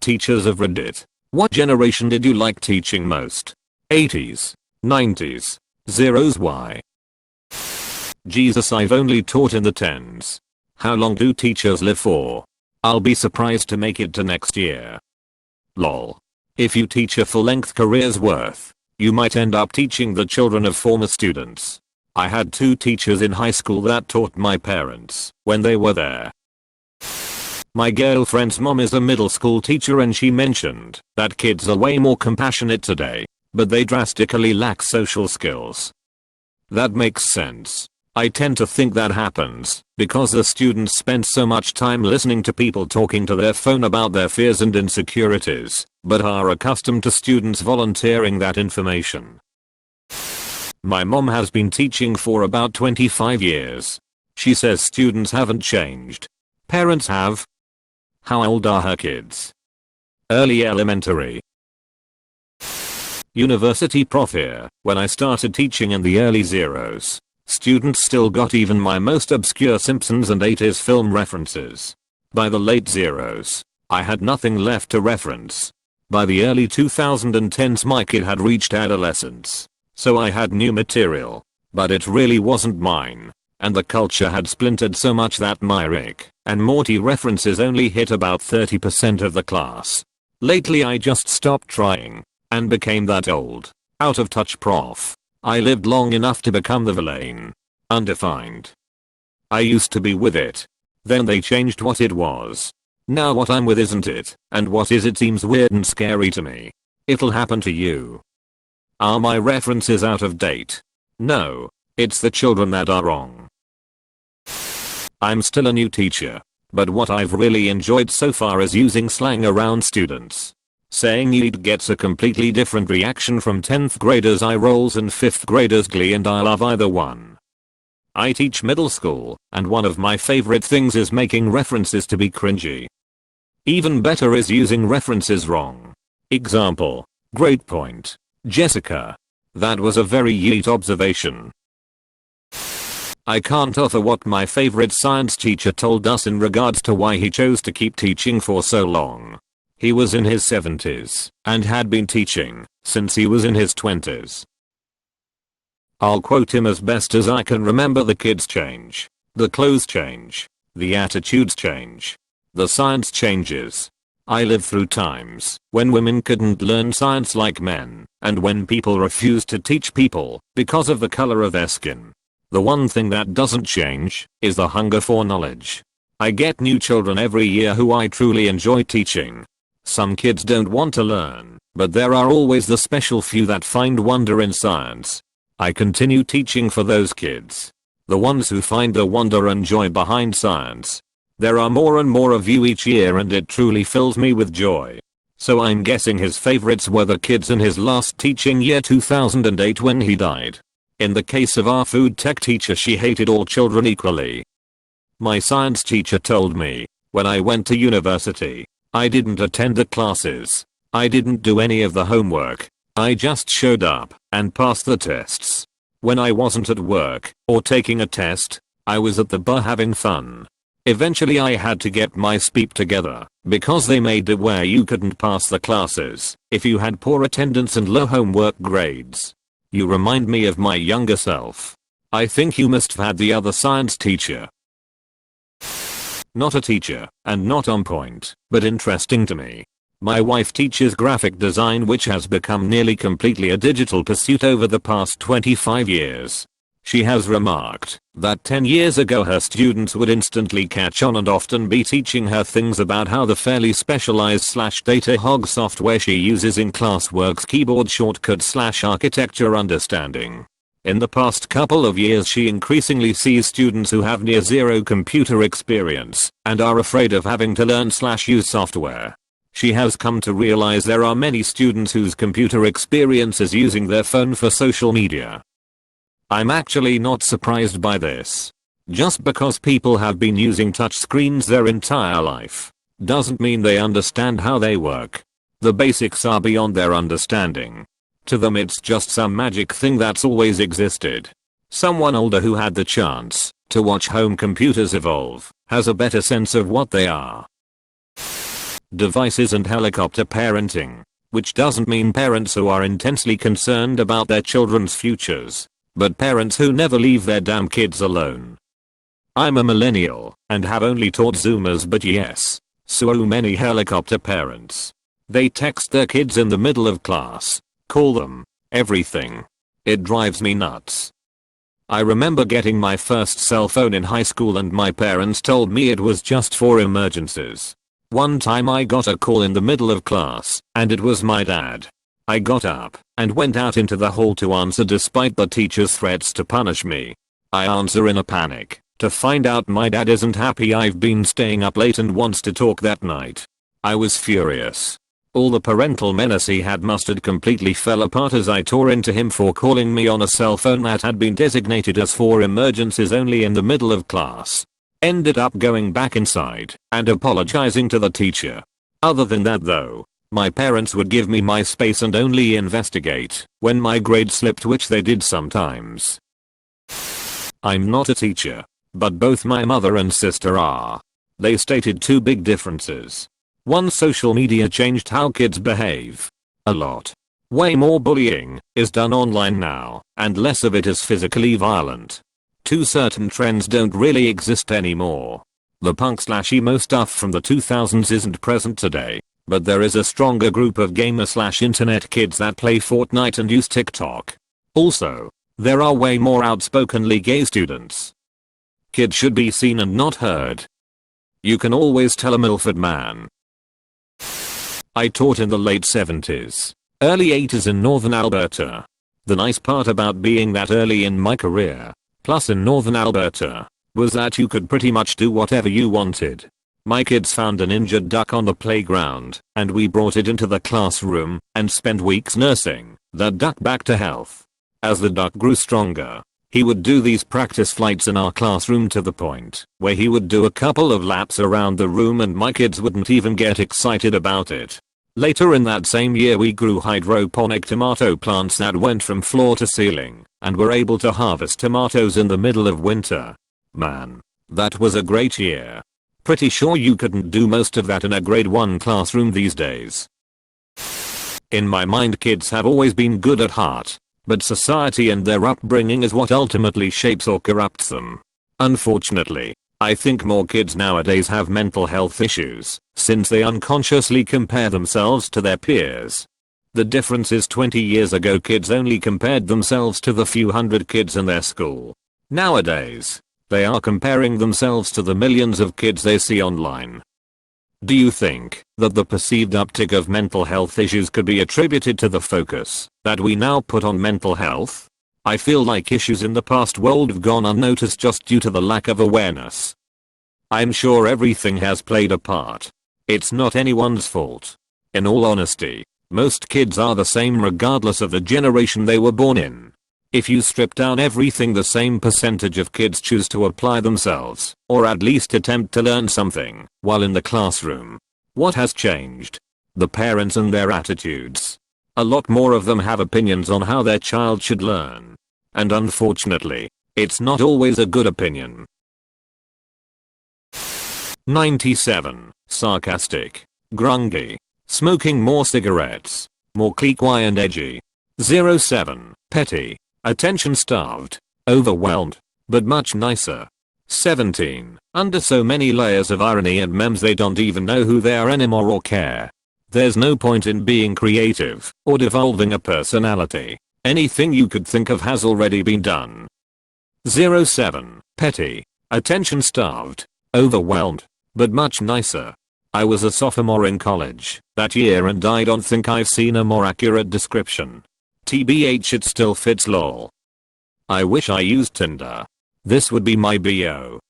teachers of Reddit. What generation did you like teaching most? 80s, 90s, zeros? Why? Jesus, I've only taught in the 10s. How long do teachers live for? I'll be surprised to make it to next year. Lol. If you teach a full-length career's worth, you might end up teaching the children of former students. I had 2 teachers in high school that taught my parents when they were there. My girlfriend's mom is a middle school teacher and she mentioned that kids are way more compassionate today, but they drastically lack social skills. That makes sense. I tend to think that happens because the students spend so much time listening to people talking to their phone about their fears and insecurities, but are accustomed to students volunteering that information. My mom has been teaching for about 25 years. She says students haven't changed. Parents have. How old are her kids? Early elementary. University prof here. When I started teaching in the early zeros, students still got even my most obscure Simpsons and 80s film references. By the late zeros, I had nothing left to reference. By the early 2010s my kid had reached adolescence, so I had new material, but it really wasn't mine, and the culture had splintered so much that my Rick and Morty references only hit about 30% of the class. Lately I just stopped trying, and became that old, out of touch prof. I lived long enough to become the villain. Undefined. I used to be with it. Then they changed what it was. Now what I'm with isn't it, and what is it seems weird and scary to me. It'll happen to you. Are my references out of date? No. It's the children that are wrong. I'm still a new teacher, but what I've really enjoyed so far is using slang around students. Saying yeet gets a completely different reaction from 10th graders' eye rolls and 5th graders' glee, and I love either one. I teach middle school, and one of my favorite things is making references to be cringy. Even better is using references wrong. Example. Great point, Jessica. That was a very yeet observation. I can't offer what my favorite science teacher told us in regards to why he chose to keep teaching for so long. He was in his 70s and had been teaching since he was in his 20s. I'll quote him as best as I can remember: the kids change, the clothes change, the attitudes change, the science changes. I lived through times when women couldn't learn science like men, and when people refused to teach people because of the color of their skin. The one thing that doesn't change is the hunger for knowledge. I get new children every year who I truly enjoy teaching. Some kids don't want to learn, but there are always the special few that find wonder in science. I continue teaching for those kids. The ones who find the wonder and joy behind science. There are more and more of you each year, and it truly fills me with joy. So I'm guessing his favorites were the kids in his last teaching year 2008 when he died. In the case of our food tech teacher, she hated all children equally. My science teacher told me, when I went to university, I didn't attend the classes. I didn't do any of the homework. I just showed up and passed the tests. When I wasn't at work or taking a test, I was at the bar having fun. Eventually I had to get my speep together because they made it where you couldn't pass the classes if you had poor attendance and low homework grades. You remind me of my younger self. I think you must have had the other science teacher. Not a teacher, and not on point, but interesting to me. My wife teaches graphic design, which has become nearly completely a digital pursuit over the past 25 years. She has remarked that 10 years ago her students would instantly catch on and often be teaching her things about how the fairly specialized /data hog software she uses in class works keyboard shortcut /architecture understanding. In the past couple of years she increasingly sees students who have near zero computer experience and are afraid of having to learn /use software. She has come to realize there are many students whose computer experience is using their phone for social media. I'm actually not surprised by this. Just because people have been using touchscreens their entire life doesn't mean they understand how they work. The basics are beyond their understanding. To them it's just some magic thing that's always existed. Someone older who had the chance to watch home computers evolve has a better sense of what they are. devices and helicopter parenting. Which doesn't mean parents who are intensely concerned about their children's futures, but parents who never leave their damn kids alone. I'm a millennial and have only taught Zoomers, but yes, so many helicopter parents. They text their kids in the middle of class, call them, everything. It drives me nuts. I remember getting my first cell phone in high school and my parents told me it was just for emergencies. One time I got a call in the middle of class, and it was my dad. I got up and went out into the hall to answer despite the teacher's threats to punish me. I answer in a panic to find out my dad isn't happy I've been staying up late and wants to talk that night. I was furious. All the parental menace he had mustered completely fell apart as I tore into him for calling me on a cell phone that had been designated as for emergencies only in the middle of class. Ended up going back inside and apologizing to the teacher. Other than that though, my parents would give me my space and only investigate when my grade slipped, which they did sometimes. I'm not a teacher, but both my mother and sister are. They stated two big differences. One, social media changed how kids behave. A lot. Way more bullying is done online now, and less of it is physically violent. Two, certain trends don't really exist anymore. The punk/emo stuff from the 2000s isn't present today, but there is a stronger group of gamer/internet kids that play Fortnite and use TikTok. Also, there are way more outspokenly gay students. Kids should be seen and not heard. You can always tell a Milford man. I taught in the late 70s, early 80s in northern Alberta. The nice part about being that early in my career, plus in northern Alberta, was that you could pretty much do whatever you wanted. My kids found an injured duck on the playground, and we brought it into the classroom and spent weeks nursing that duck back to health. As the duck grew stronger, he would do these practice flights in our classroom to the point where he would do a couple of laps around the room and my kids wouldn't even get excited about it. Later in that same year we grew hydroponic tomato plants that went from floor to ceiling and were able to harvest tomatoes in the middle of winter. Man, that was a great year. Pretty sure you couldn't do most of that in a grade 1 classroom these days. In my mind, kids have always been good at heart, but society and their upbringing is what ultimately shapes or corrupts them. Unfortunately, I think more kids nowadays have mental health issues, since they unconsciously compare themselves to their peers. The difference is 20 years ago kids only compared themselves to the few hundred kids in their school. Nowadays, they are comparing themselves to the millions of kids they see online. Do you think that the perceived uptick of mental health issues could be attributed to the focus that we now put on mental health? I feel like issues in the past world have gone unnoticed just due to the lack of awareness. I'm sure everything has played a part. It's not anyone's fault. In all honesty, most kids are the same regardless of the generation they were born in. If you strip down everything, the same percentage of kids choose to apply themselves, or at least attempt to learn something, while in the classroom. What has changed? The parents and their attitudes. A lot more of them have opinions on how their child should learn. And unfortunately, it's not always a good opinion. 97. Sarcastic. Grungy. Smoking more cigarettes. More cliquey and edgy. 07. Petty. Attention starved. Overwhelmed. But much nicer. 17. Under so many layers of irony and memes they don't even know who they are anymore or care. There's no point in being creative or devolving a personality. Anything you could think of has already been done. 07. Petty. Attention starved. Overwhelmed. But much nicer. I was a sophomore in college that year and I don't think I've seen a more accurate description. TBH, it still fits lol. I wish I used Tinder. This would be my bio.